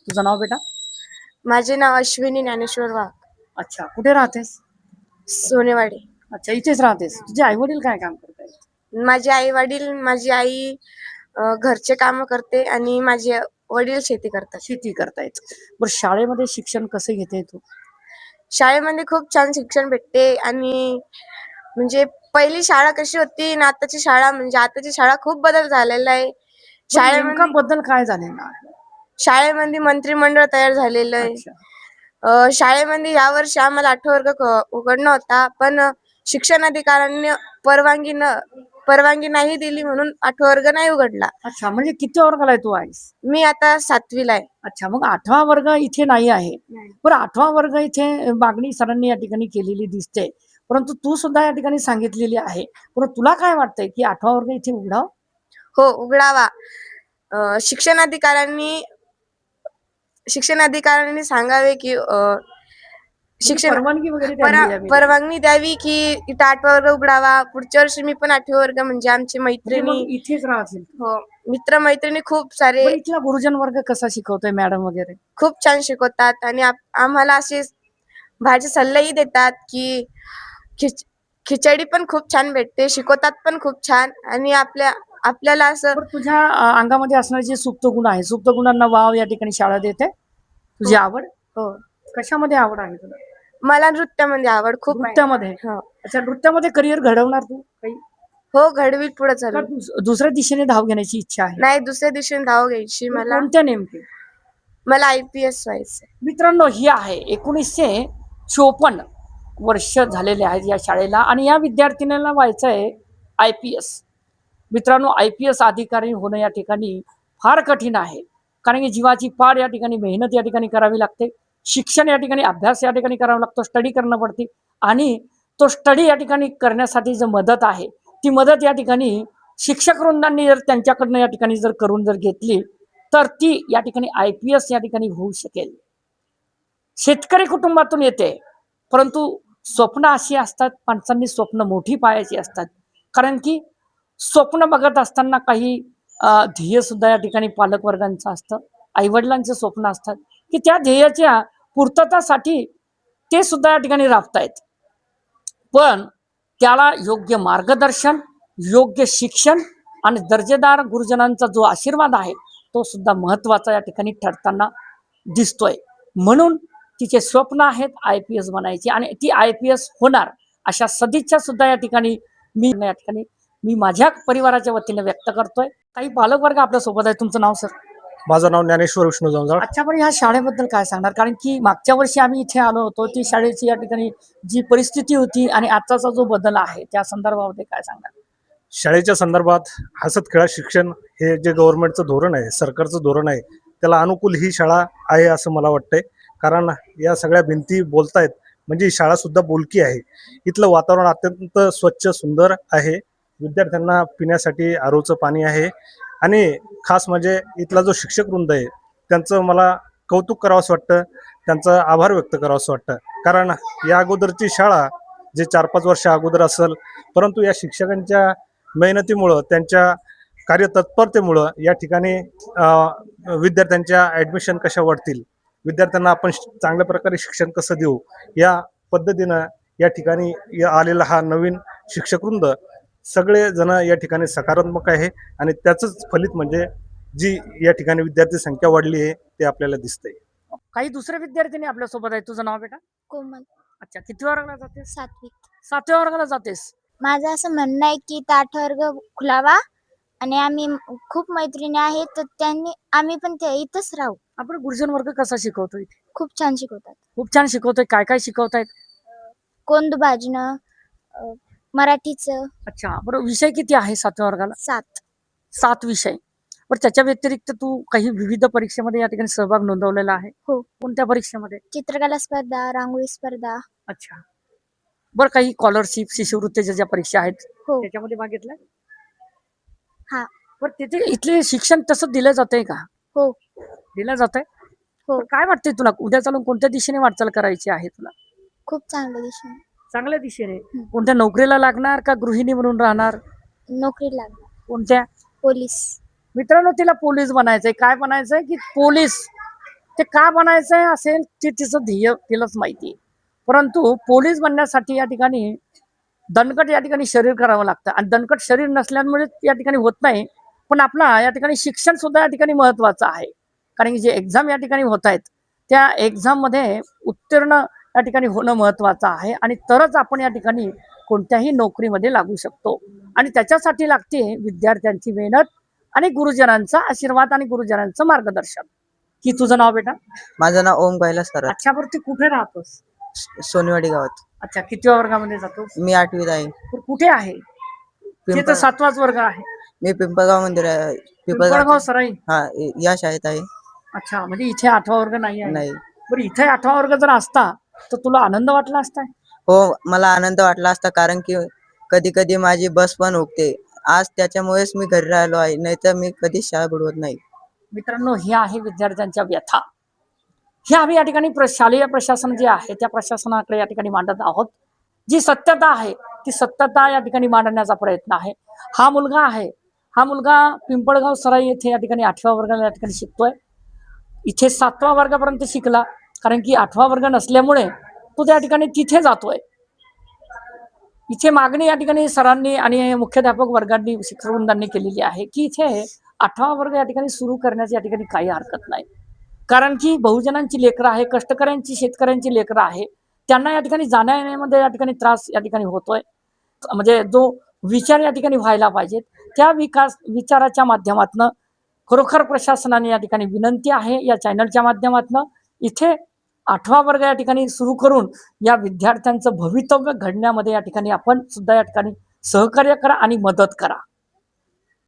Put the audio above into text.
तुझं नाव बेटा? माझे नाव अश्विनी ज्ञानेश्वर वाघ, अच्छा, कुठे राहतेस? सोनेवाडी. अच्छा, इथेच राहतेस. तुझे आई वडील काय काम करतात? माझी आई घरचे काम करते आणि माझे वडील शेती करतात. शेती करतायत. बरं, शाळेमध्ये शिक्षण कसं घेते तू? शाळेमध्ये खूप छान शिक्षण भेटते आणि म्हणजे पहिली शाळा कशी होती आणि आताची शाळा खूप बदल झालेला आहे. बरं, नेमका शाळेमध्ये बदल काय झालेला आहे? शाळेमध्ये मंत्रिमंडळ तयार झालेलं आहे. अच्छा. शाळेमध्ये यावर्षी आम्हाला 8 वर्ग उघडणं होता, पण शिक्षण अधिकाऱ्यांनी परवानगी नाही दिली म्हणून 8 वर्ग नाही उघडला. अच्छा, म्हणजे किती वर्गाला आहे तू आहेस? मी आता 7वीला आहे. अच्छा, मग 8वा वर्ग इथे नाही आहे. बरं, 8वा वर्ग इथे मागणी सरांनी या ठिकाणी केलेली दिसते, परंतु तू सुद्धा या ठिकाणी सांगितलेली आहे. परंतु तुला काय वाटतंय की 8वा वर्ग इथे उघडाव? हो, उघडावा. शिक्षण अधिकाऱ्यांनी सांगावे की म्हणजे परवानगी वगैरे त्यांनी द्यावी. परवानगी द्यावी की इथं 8वा वर्ग उघडावा. पुढच्या वर्षी मी पण 8वे वर्ग म्हणजे आमची म्हणजे मग मैत्रिणी इथेच राहतील. हो, मित्र-मैत्रिणी खूप सारे बरं, इथला गुरुजन वर्ग कसा शिकवतोय मॅडम वगैरे? खूप छान शिकवतात आणि आम्हाला असे भाजी सल्लेही देतात की खिचडी पण खूप छान भेटते, शिकवतात पण खूप छान आणि आपल्याला असं बरं, तुझ्या अंगामध्ये असणारे जे सुप्त गुण आहे, सुप्त गुणांना वाव या ठिकाणी शाळा देते. तुझी आवड हो, कशामध्ये आवड आहे तुला? मला नृत्यामध्ये आवड खूप आहे. नृत्यामध्ये? हो, अच्छा, नृत्यामध्ये करिअर घडवणार तू काही? हो, घडवील पुढे का चालू. दुसऱ्या दिशेने धाव घेण्याची इच्छा आहे? नाही, दुसऱ्या दिवशीने धाव घ्यायची बरं, मला. कोणत्या नेमके? मला IPS व्हायचंय. मित्रांनो, ही आहे 1954 वर्ष झालेले आहेत या शाळेला आणि या विद्यार्थिनीला व्हायचं आहे IPS. मित्रांनो, IPS अधिकारी होणं या ठिकाणी फार कठीण आहे, कारण की जीवाची पाड या ठिकाणी मेहनत या ठिकाणी करावी लागते. शिक्षण या ठिकाणी अभ्यास या ठिकाणी करावा लागतो, स्टडी करणं पडते आणि तो स्टडी या ठिकाणी करण्यासाठी जी मदत आहे ती मदत या ठिकाणी शिक्षक वृंदांनी जर त्यांच्याकडनं या ठिकाणी जर करून जर घेतली तर ती या ठिकाणी IPS या ठिकाणी होऊ शकेल. शेतकरी कुटुंबातून येते, परंतु स्वप्न अशी असतात, माणसांनी स्वप्न मोठी पाहायची असतात, कारण की स्वप्न बघत असताना काही ध्येय सुद्धा या ठिकाणी पालक वर्गांचं असतं, आईवडिलांचे स्वप्न असतात की त्या ध्येयाच्या पूर्ततासाठी ते सुद्धा या ठिकाणी राबतायत. पण त्याला योग्य मार्गदर्शन, योग्य शिक्षण आणि दर्जेदार गुरुजनांचा जो आशीर्वाद आहे तो सुद्धा महत्वाचा या ठिकाणी ठरताना दिसतोय. म्हणून तिचे स्वप्न आहेत IPS बनायचे आणि ती IPS होणार अशा सदिच्छा सुद्धा या ठिकाणी मी माझ्या परिवाराच्या वतीने व्यक्त करतोय. काही पालक वर्ग आपल्या सोबत आहे. तुमचं नाव सर? माझं नाव ज्ञानेश्वर विष्णू जंजाळ. अच्छा, पण ह्या शाळेबद्दल काय सांगणार? कारण की मागच्या वर्षी आम्ही इथे आलो होतो, ती शाळेची या ठिकाणी जी परिस्थिती होती आणि आजचा जो बदल आहे त्या संदर्भामध्ये काय सांगणार? शाळेच्या संदर्भात हसत खेळत शिक्षण हे जे गव्हर्नमेंटचं धोरण आहे, सरकारचं धोरण आहे, त्याला अनुकूल ही शाळा आहे असं मला वाटतंय. कारण या सगळ्या भिंती बोलतायत म्हणजे ही शाळा सुद्धा बोलकी आहे. इथलं वातावरण अत्यंत स्वच्छ सुंदर आहे. विद्यार्थ्यांना पिण्यासाठी आरोचं पाणी आहे आणि खास म्हणजे इथला जो शिक्षक वृंद आहे त्यांचं मला कौतुक करावंसं वाटतं, त्यांचा आभार व्यक्त करावंसं वाटतं. कारण या अगोदरची शाळा जे 4-5 वर्ष अगोदर असेल, परंतु या शिक्षकांच्या मेहनतीमुळं, त्यांच्या कार्यतत्परतेमुळं या ठिकाणी विद्यार्थ्यांच्या ॲडमिशन कशा वाढतील, विद्यार्थ्यांना आपण चांगल्या प्रकारे शिक्षण कसं देऊ, या पद्धतीनं या ठिकाणी आलेला हा नवीन शिक्षकवृंद सगळे जण या ठिकाणी सकारात्मक आहे आणि त्याचंच फलित म्हणजे जी या ठिकाणी विद्यार्थी संख्या वाढली आहे ते आपल्याला दिसतंय. काही दुसरे विद्यार्थी आपल्या सोबत आहे. तुझं नाव बेटा? कोमल. अच्छा, किती वर्गाला जातेस? 7वी. 7व्या वर्गाला जातेस. माझं असं म्हणणं आहे की 8 वर्ग खुलावा आणि आम्ही खूप मैत्रिणी आहेत तर आम्ही पण इथंच राहू. आपण गुरुजन वर्ग कसा शिकवतोय? खूप छान शिकवतात. खूप छान शिकवतोय. काय काय शिकवतायत? कोंद भाजणं, मराठीचं. अच्छा, बरं, विषय किती आहे 7व्या वर्गाला? 7. 7 विषय. बरं, त्याच्या व्यतिरिक्त तू काही विविध परीक्षेमध्ये या ठिकाणी सहभाग नोंदवलेला आहे? हो. कोणत्या परीक्षेमध्ये? चित्रकला स्पर्धा, रांगोळी स्पर्धा. अच्छा, बरं, काही स्कॉलरशिप, शिष्यवृत्तीच्या ज्या परीक्षा आहेत हो. त्याच्यामध्ये भाग घेतलाय? हा. बरं, तिथे इथले शिक्षण तसं दिलं जातंय का? हो. दिलं जातंय? हो. काय वाटतंय तुला, उद्या चालून कोणत्या दिशेने वाटचाल करायची आहे तुला? खूप चांगल्या दिशेने. चांगल्या दिशेने. कोणत्या नोकरीला लागणार का गृहिणी म्हणून राहणार? नोकरी लागणार. कोणत्या? पोलीस. मित्रांनो, तिला पोलीस बनायचंय. काय बनायचंय की पोलीस. ते का बनायचं असेल ते तिचं ध्येय तिलाच माहिती. परंतु पोलीस बनण्यासाठी या ठिकाणी दणकट या ठिकाणी शरीर करावं लागतं आणि दणकट शरीर नसल्यामुळे या ठिकाणी होत नाही. पण आपला या ठिकाणी शिक्षण सुद्धा या ठिकाणी महत्वाचं आहे. कारण की जे एक्झाम या ठिकाणी होत आहेत त्या एक्झाममध्ये उत्तीर्ण या ठिकाणी होणं महत्वाचं आहे आणि तरच आपण या ठिकाणी कोणत्याही नोकरीमध्ये लागू शकतो. आणि त्याच्यासाठी लागते विद्यार्थ्यांची मेहनत आणि गुरुजनांचा आशीर्वाद आणि गुरुजनांचं मार्गदर्शन. की तुझं नाव बेटा? माझं नाव ओम कैलास खरात, अच्छा, बरं तू कुठे राहतोस? सोनेवाडी गावात. अच्छा, किती वर्गामध्ये जातोस? मी 8वीत आहे. तू कुठे आहे? ते तर पिंपळ 7वाच वर्ग आहे. मी पिंपळगाव मंदिर आहे. पिंपळगाव सराई. हा, या शाळेत आहे. अच्छा, म्हणजे इथे 8वा वर्ग नाही आहे. नाही. बरं, इथे 8वा वर्ग जर असता तर तुला आनंद वाटला असता? हो, मला आनंद वाटला असता, कारण की कधी कधी माझी बस पण हुकते. आज त्याच्यामुळेच मी घरी राहिलो आहे, नाहीतर मी कधीच शाळा बुडवत नाही. मित्रांनो, ही आहे विद्यार्थ्यांच्या व्यथा. ही आम्ही या ठिकाणी शालेय प्रशासन जे आहे त्या प्रशासनाकडे या ठिकाणी मांडत आहोत. जी सत्यता आहे ती सत्यता या ठिकाणी मांडण्याचा प्रयत्न आहे. हा मुलगा पिंपळगाव सराई येथे या ठिकाणी 8व्या वर्गाला या ठिकाणी शिकतोय. इथे 7व्या वर्गापर्यंत शिकला, कारण की 8वा वर्ग नसल्यामुळे तो त्या ठिकाणी तिथे जातोय. इथे मागणी या ठिकाणी सरांनी आणि मुख्याध्यापक वर्गांनी शिक्षकवृंदांनी केलेली आहे की इथे 8वा वर्ग या ठिकाणी सुरू करण्याची या ठिकाणी काही हरकत नाही. कारण की बहुजनांची लेकरं आहे, कष्टकऱ्यांची शेतकऱ्यांची लेकरं आहे, त्यांना या ठिकाणी जाण्या येण्यामध्ये या ठिकाणी त्रास या ठिकाणी होतोय. म्हणजे जो विचार या ठिकाणी व्हायला पाहिजेत त्या विचाराच्या माध्यमातून खरोखर प्रशासनाने या ठिकाणी विनंती आहे या चॅनलच्या माध्यमातून इथे 8वा वर्ग या ठिकाणी सुरू करून या विद्यार्थ्यांचं भवितव्य घडण्यामध्ये या ठिकाणी आपण सुद्धा या ठिकाणी सहकार्य करा आणि मदत करा.